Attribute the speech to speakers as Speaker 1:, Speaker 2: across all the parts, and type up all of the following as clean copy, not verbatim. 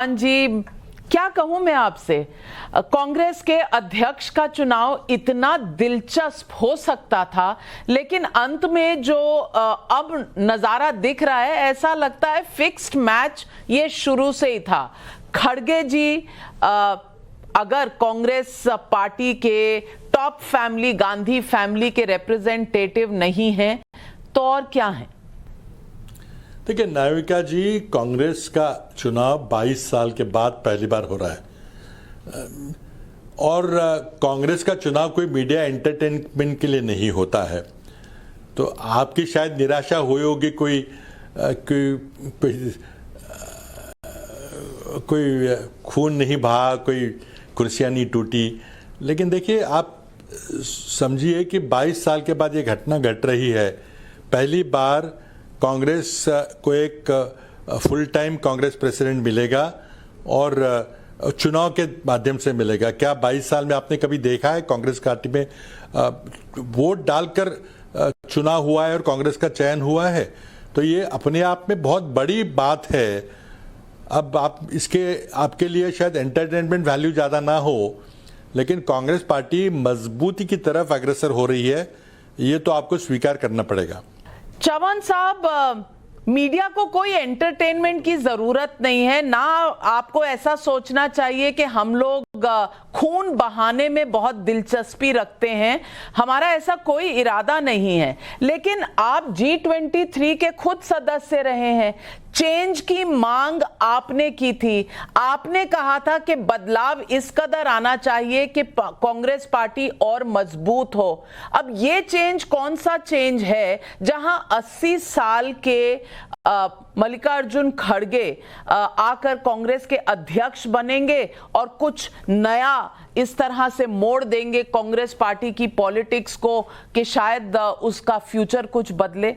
Speaker 1: जी, क्या कहूं मैं आपसे। कांग्रेस के अध्यक्ष का चुनाव इतना दिलचस्प हो सकता था, लेकिन अंत में जो अब नजारा दिख रहा है, ऐसा लगता है फिक्स्ड मैच ये शुरू से ही था। खड़गे जी अगर कांग्रेस पार्टी के टॉप फैमिली, गांधी फैमिली के रिप्रेजेंटेटिव नहीं हैं तो और क्या हैं?
Speaker 2: देखिए नाविका जी, कांग्रेस का चुनाव 22 साल के बाद पहली बार हो रहा है और कांग्रेस का चुनाव कोई मीडिया एंटरटेनमेंट के लिए नहीं होता है। तो आपकी शायद निराशा हुई होगी, कोई खून नहीं बहा, कोई कुर्सियां नहीं टूटी। लेकिन देखिए, आप समझिए कि 22 साल के बाद ये घटना घट रही है। पहली बार कांग्रेस को एक फुल टाइम कांग्रेस प्रेसिडेंट मिलेगा और चुनाव के माध्यम से मिलेगा। क्या 22 साल में आपने कभी देखा है कांग्रेस पार्टी में वोट डालकर चुनाव हुआ है और कांग्रेस का चयन हुआ है? तो ये अपने आप में बहुत बड़ी बात है। अब आपके लिए शायद एंटरटेनमेंट वैल्यू ज़्यादा ना हो, लेकिन कांग्रेस पार्टी मजबूती की तरफ अग्रसर हो रही है, ये तो आपको स्वीकार करना पड़ेगा।
Speaker 1: चौहान साहब, मीडिया को कोई एंटरटेनमेंट की जरूरत नहीं है, ना आपको ऐसा सोचना चाहिए कि हम लोग खून बहाने में बहुत दिलचस्पी रखते हैं। हमारा ऐसा कोई इरादा नहीं है। लेकिन आप G23 के खुद सदस्य रहे हैं। चेंज की मांग आपने की थी। आपने कहा था कि बदलाव इस कदर आना चाहिए कि कांग्रेस पार्टी और मजबूत हो। अब ये चेंज कौन सा चेंज है जहां 80 साल के मल्लिकार्जुन खड़गे आकर कांग्रेस के अध्यक्ष बनेंगे और कुछ नया इस तरह से मोड़ देंगे कांग्रेस पार्टी की पॉलिटिक्स को कि शायद उसका फ्यूचर कुछ बदले?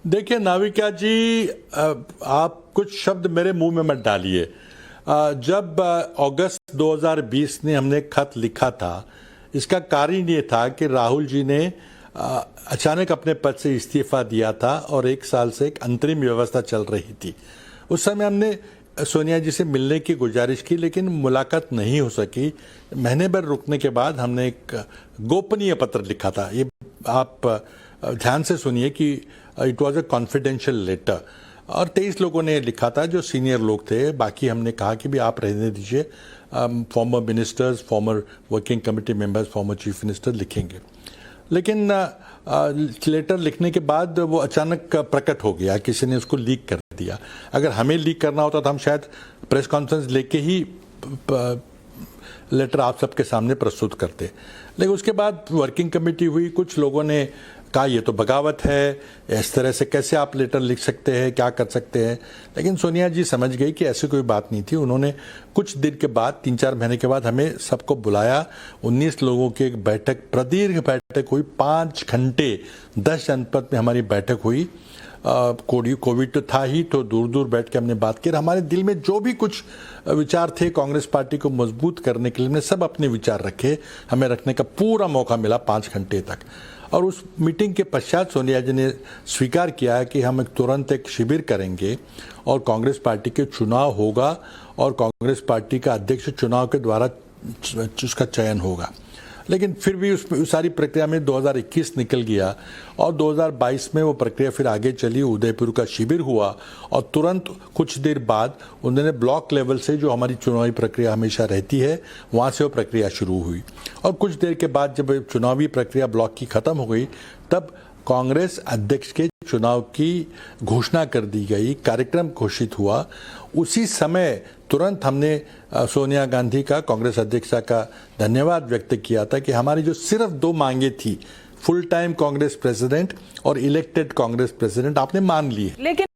Speaker 2: देखिए नाविका जी, आप कुछ शब्द मेरे मुंह में मत डालिए। जब अगस्त 2020 में हमने खत लिखा था, इसका कारण ये था कि राहुल जी ने अचानक अपने पद से इस्तीफा दिया था और 1 साल से एक अंतरिम व्यवस्था चल रही थी। उस समय हमने सोनिया जी से मिलने की गुजारिश की, लेकिन मुलाकात नहीं हो सकी। महीने भर रुकने के बाद हमने एक गोपनीय पत्र लिखा था। ये आप ध्यान से सुनिए कि it was a confidential letter, और 23 लोगों ने लिखा था जो सीनियर लोग थे। बाकी हमने कहा कि भी आप रहने दीजिए, farmer ministers, farmer working committee members, former chief minister लिखेंगे। लेकिन लेटर लिखने के बाद वो अचानक प्रकट हो गया, किसी ने उसको लीक कर दिया। अगर हमें लीक करना होता तो हम शायद प्रेस कॉन्फ्रेंस लेके ही लेटर आप सबके सामने प्रस्तुत करते। लेकिन उसके बाद वर्किंग कमेटी हुई, कुछ लोगों ने कहा ये तो बगावत है, इस तरह से कैसे आप लेटर लिख सकते हैं, क्या कर सकते हैं। लेकिन सोनिया जी समझ गई कि ऐसी कोई बात नहीं थी। उन्होंने कुछ दिन के बाद, 3-4 महीने के बाद हमें सबको बुलाया। 19 लोगों की एक बैठक, प्रदीर्घ बैठक हुई, 5 घंटे 10 जनपद में हमारी बैठक हुई। कोविड तो था ही, तो दूर दूर बैठ के हमने बात की। हमारे दिल में जो भी कुछ विचार थे कांग्रेस पार्टी को मजबूत करने के लिए, हमने सब अपने विचार रखे। हमें रखने का पूरा मौका मिला 5 घंटे तक। और उस मीटिंग के पश्चात सोनिया जी ने स्वीकार किया कि हम तुरंत एक शिविर करेंगे और कांग्रेस पार्टी के चुनाव होगा और कांग्रेस पार्टी का अध्यक्ष चुनाव के द्वारा उसका चयन होगा। लेकिन फिर भी उस सारी प्रक्रिया में 2021 निकल गया और 2022 में वो प्रक्रिया फिर आगे चली। उदयपुर का शिविर हुआ और तुरंत कुछ देर बाद उन्होंने ब्लॉक लेवल से, जो हमारी चुनावी प्रक्रिया हमेशा रहती है, वहाँ से वो प्रक्रिया शुरू हुई। और कुछ देर के बाद जब चुनावी प्रक्रिया ब्लॉक की ख़त्म हो गई, तब कांग्रेस अध्यक्ष के चुनाव की घोषणा कर दी गई, कार्यक्रम घोषित हुआ। उसी समय तुरंत हमने सोनिया गांधी का, कांग्रेस अध्यक्षा का धन्यवाद व्यक्त किया था कि हमारी जो सिर्फ 2 मांगे थी, फुल टाइम कांग्रेस प्रेसिडेंट और इलेक्टेड कांग्रेस प्रेसिडेंट, आपने मान ली है।
Speaker 1: लेकिन